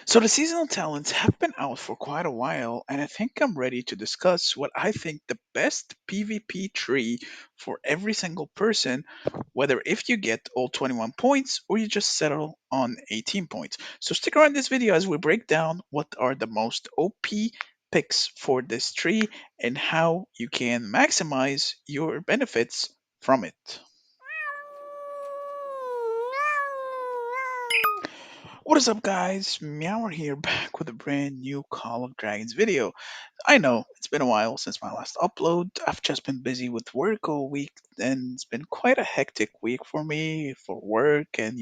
So the seasonal talents have been out for quite a while, and I think I'm ready to discuss what I think the best PvP tree for every single person, whether if you get all 21 points or you just settle on 18 points. So stick around this video as we break down what are the most OP picks for this tree and how you can maximize your benefits from it. What is up, guys? Meower here, back with a brand new Call of Dragons video. I know it's been a while since my last upload. I've just been busy with work all week, and it's been quite a hectic week for me for work and,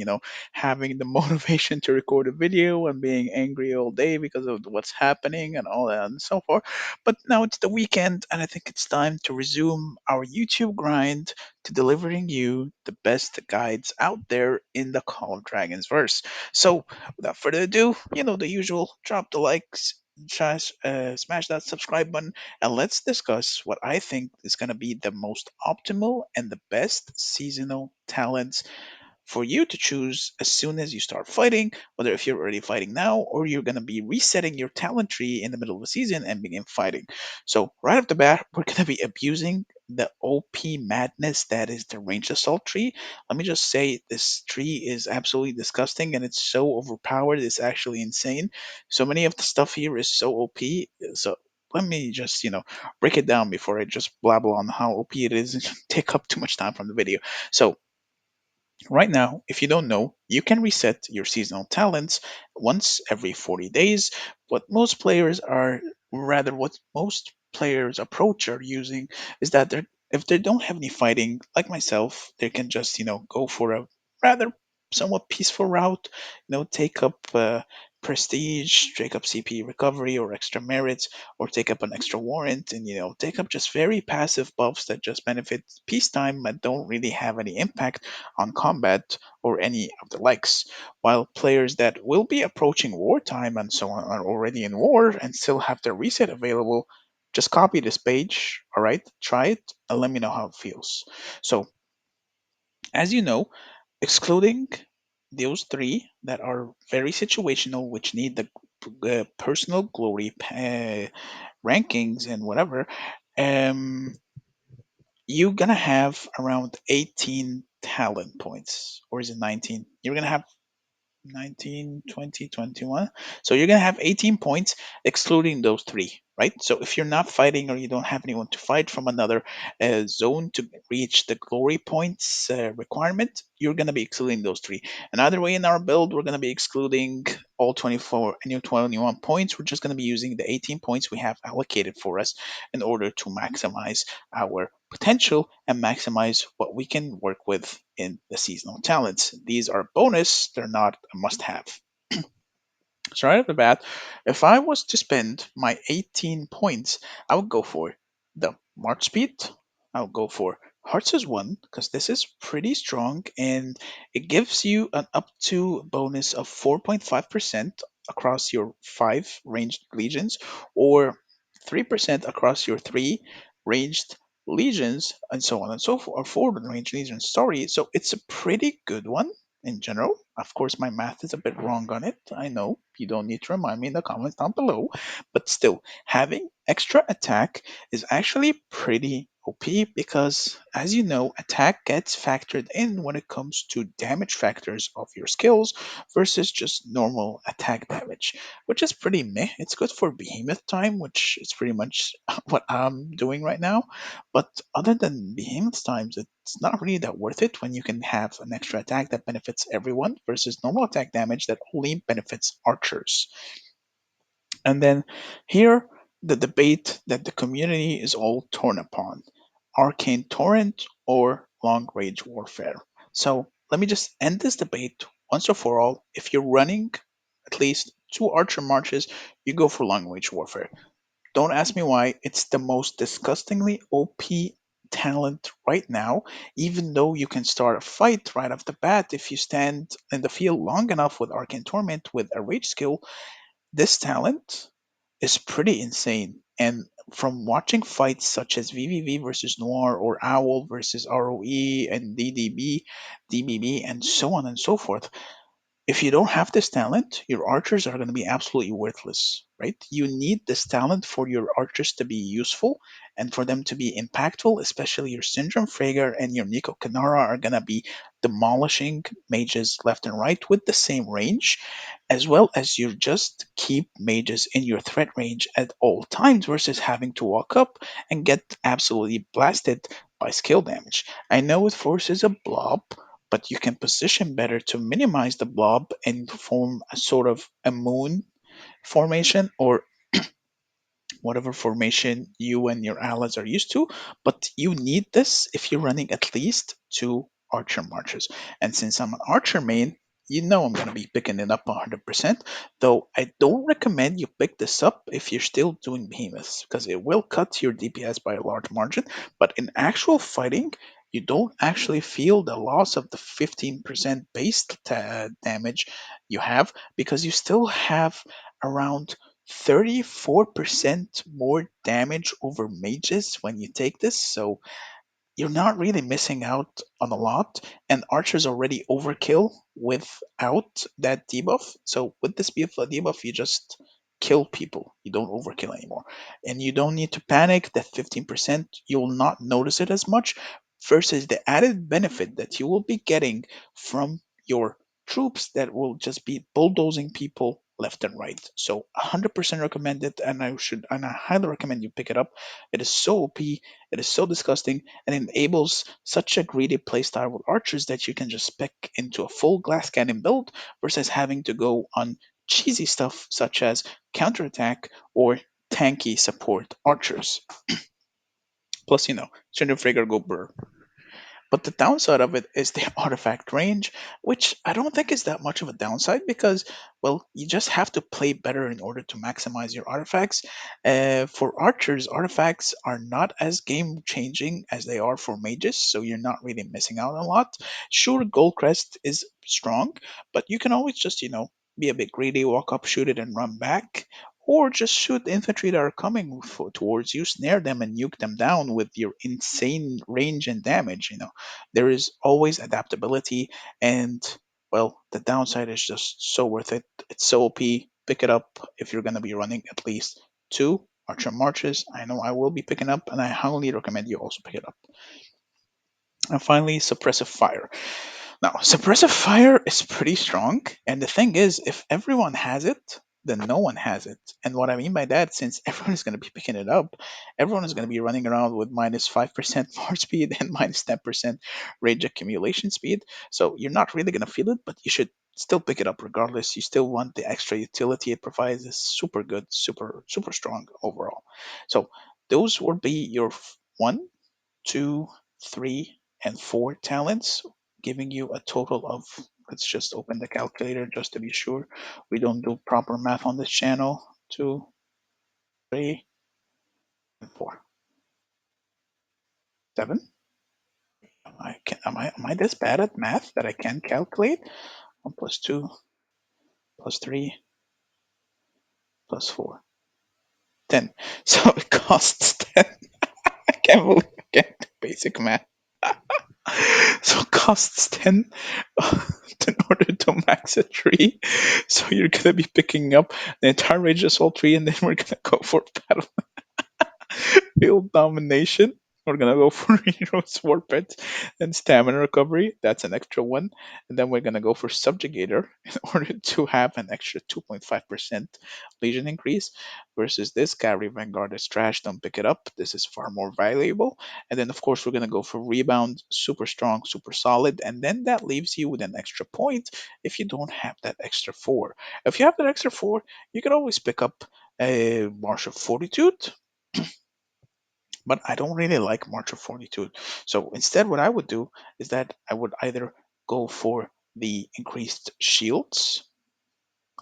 having the motivation to record a video and being angry all day because of what's happening and all that and so forth. But now it's the weekend, and I think it's time to resume our YouTube grind to delivering you the best guides out there in the Call of Dragons verse. So, without further ado, the usual, drop the likes, smash that subscribe button, and let's discuss what I think is going to be the most optimal and the best seasonal talents for you to choose as soon as you start fighting, whether if you're already fighting now or you're going to be resetting your talent tree in the middle of the season and begin fighting. So, right off the bat, we're going to be abusing the OP madness that is the ranged assault tree. Let me just say this tree is absolutely disgusting and it's so overpowered, it's actually insane. So many of the stuff here is so OP. So, let me just, break it down before I just blabble on how OP it is and take up too much time from the video. So, right now, if you don't know, you can reset your seasonal talents once every 40 days. What most players approach are using is that if they don't have any fighting, like myself, they can just, go for a rather somewhat peaceful route, take up prestige, take up CP recovery or extra merits, or take up an extra warrant, and, take up just very passive buffs that just benefit peacetime but don't really have any impact on combat or any of the likes, while players that will be approaching wartime and so on are already in war and still have their reset available. Just copy this page, all right? Try it and let me know how it feels. So, as you know, excluding those three that are very situational, which need the personal glory rankings and whatever, um, you're gonna have around 18 talent points, or is it 19? You're gonna have 19, 20, 21. So you're going to have 18 points excluding those three, right? So if you're not fighting or you don't have anyone to fight from another zone to reach the glory points requirement, you're going to be excluding those three. Another way in our build, we're going to be excluding all 24 and your 21 points. We're just going to be using the 18 points we have allocated for us in order to maximize our potential and maximize what we can work with in the seasonal talents. These are bonus, they're not a must have. So, right off the bat, if I was to spend my 18 points, I would go for the March Speed. I would go for Hearts is 1, because this is pretty strong and it gives you an up to bonus of 4.5% across your 5 ranged legions, or 3% across your 3 ranged legions, and so on and so forth, or 4 ranged legions, sorry. So it's a pretty good one in general. Of course, my math is a bit wrong on it. I know you don't need to remind me in the comments down below, but still, having extra attack is actually pretty OP because, as you know, attack gets factored in when it comes to damage factors of your skills versus just normal attack damage, which is pretty meh. It's good for behemoth time, which is pretty much what I'm doing right now. But other than behemoth times, it's not really that worth it when you can have an extra attack that benefits everyone versus normal attack damage that only benefits archers. And then here, the debate that the community is all torn upon: arcane torrent or long range warfare. So let me just end this debate once and for all. If you're running at least 2 archer marches, you go for long range warfare. Don't ask me why. It's the most disgustingly OP talent right now, even though you can start a fight right off the bat if you stand in the field long enough with Arcane Torment with a rage skill. This talent is pretty insane. And from watching fights such as VVV versus Noir or Owl versus ROE and DDB, DBB, and so on and so forth, If you don't have this talent, your archers are going to be absolutely worthless, right? You need this talent for your archers to be useful and for them to be impactful, especially your Syndrome Fragor and your Nico Kanara are going to be demolishing mages left and right with the same range, as well as you just keep mages in your threat range at all times versus having to walk up and get absolutely blasted by skill damage. I know it forces a blob, but you can position better to minimize the blob and form a sort of a moon formation or whatever formation you and your allies are used to. But you need this if you're running at least two archer marches. And since I'm an archer main, you know I'm going to be picking it up 100%. Though I don't recommend you pick this up if you're still doing behemoths, because it will cut your DPS by a large margin. But in actual fighting, you don't actually feel the loss of the 15% base damage you have, because you still have around 34% more damage over mages when you take this, so you're not really missing out on a lot. And archers already overkill without that debuff. So with this debuff, you just kill people. You don't overkill anymore. And you don't need to panic that 15%, you'll not notice it as much, versus the added benefit that you will be getting from your troops that will just be bulldozing people left and right. So 100% recommend it, and I highly recommend you pick it up. It is so OP, it is so disgusting, and enables such a greedy playstyle with archers that you can just spec into a full glass cannon build versus having to go on cheesy stuff such as counterattack or tanky support archers. Plus, Syndrome Fragor go burr. But the downside of it is the artifact range, which I don't think is that much of a downside because, well, you just have to play better in order to maximize your artifacts. For archers, artifacts are not as game changing as they are for mages, so you're not really missing out a lot. Sure, Goldcrest is strong, but you can always just, be a bit greedy, walk up, shoot it, and run back. Or just shoot the infantry that are coming towards you, snare them, and nuke them down with your insane range and damage. There is always adaptability, and well, the downside is just so worth it. It's so OP. Pick it up if you're going to be running at least two Archer Marches. I know I will be picking up, and I highly recommend you also pick it up. And finally, Suppressive Fire. Now, suppressive fire is pretty strong, and the thing is, if everyone has it, then no one has it. And what I mean by that, since everyone is going to be picking it up, everyone is going to be running around with minus 5% more speed and minus 10% range accumulation speed. So you're not really going to feel it, but you should still pick it up regardless. You still want the extra utility it provides. Is super good, super, super strong overall. So those would be your one, 2, 3, and 4 talents, giving you a total of, let's just open the calculator just to be sure we don't do proper math on this channel. 2, 3, and 4. 7? Am I this bad at math that I can't calculate? 1 plus 2 plus 3 plus 4. 10. So it costs 10. I can't believe I can't do basic math. So it costs 10 in order to max a tree. So you're gonna be picking up the entire Rage Assault tree, and then we're gonna go for battle field domination. We're gonna go for Hero's Warped and Stamina Recovery. That's an extra one. And then we're gonna go for Subjugator in order to have an extra 2.5% Legion increase. Versus this Cavalry Vanguard is trash. Don't pick it up. This is far more valuable. And then of course we're gonna go for Rebound, super strong, super solid. And then that leaves you with an extra point if you don't have that extra 4. If you have that extra 4, you can always pick up a March of Fortitude, but I don't really like March of Fortitude. So instead, what I would do is that I would either go for the increased shields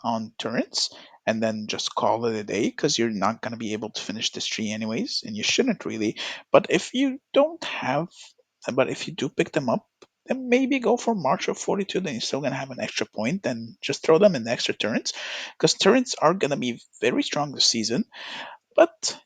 on turrets and then just call it a day because you're not going to be able to finish this tree anyways, and you shouldn't really. But if you don't have, but if you do pick them up, then maybe go for March of Fortitude, then you're still going to have an extra point and just throw them in the extra turrets because turrets are going to be very strong this season. But,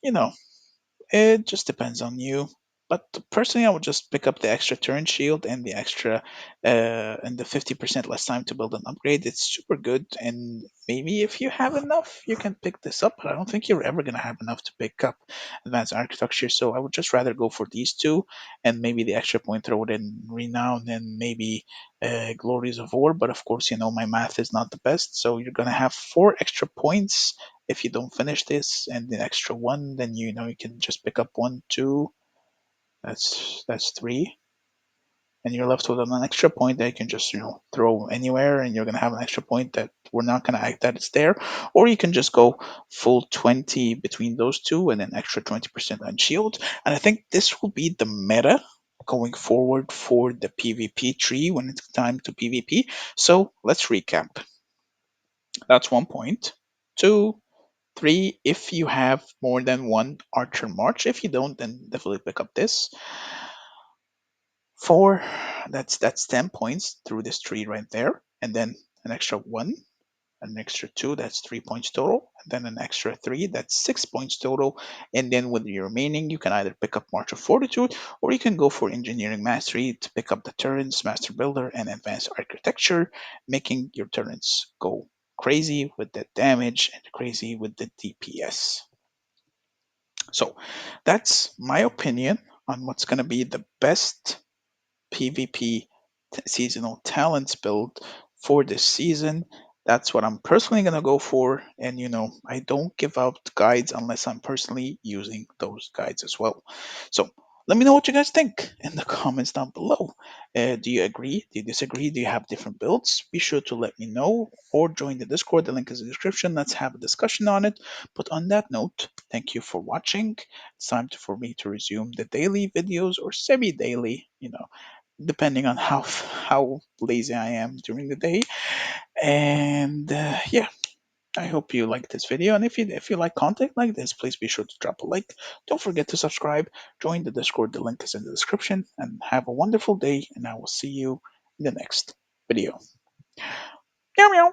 it just depends on you. But personally, I would just pick up the extra turn shield and the extra and the 50% less time to build an upgrade. It's super good, and maybe if you have enough, you can pick this up. But I don't think you're ever gonna have enough to pick up advanced architecture. So I would just rather go for these two, and maybe the extra point throw it in renown and maybe glories of war. But of course, my math is not the best, so you're gonna have 4 extra points if you don't finish this, and the extra one, then you can just pick up 1, 2. That's 3, and you're left with an extra point that you can just throw anywhere, and you're gonna have an extra point that we're not gonna act that it's there, or you can just go full 20 between those two, and then extra 20% on shield. And I think this will be the meta going forward for the PvP tree when it's time to PvP. So let's recap. That's 1 point. 2, 3, if you have more than one Archer March. If you don't, then definitely pick up this. 4, that's 10 points through this tree right there. And then an extra 1, an extra 2, that's 3 points total. And then an extra 3, that's 6 points total. And then with your remaining, you can either pick up March of Fortitude, or you can go for Engineering Mastery to pick up the turrets, Master Builder, and Advanced Architecture, making your turrets go crazy with the damage and crazy with the DPS. So that's my opinion on what's going to be the best PvP seasonal talents build for this season. That's what I'm personally going to go for. And I don't give out guides unless I'm personally using those guides as well. So let me know what you guys think in the comments down below. Do you agree? Do you disagree? Do you have different builds? Be sure to let me know or join the Discord. The link is in the description. Let's have a discussion on it. But on that note, thank you for watching. It's time for me to resume the daily videos or semi-daily, depending on how lazy I am during the day. And yeah, I hope you like this video. And if you like content like this, please be sure to drop a like. Don't forget to subscribe. Join the Discord. The link is in the description. And have a wonderful day. And I will see you in the next video. Meow meow.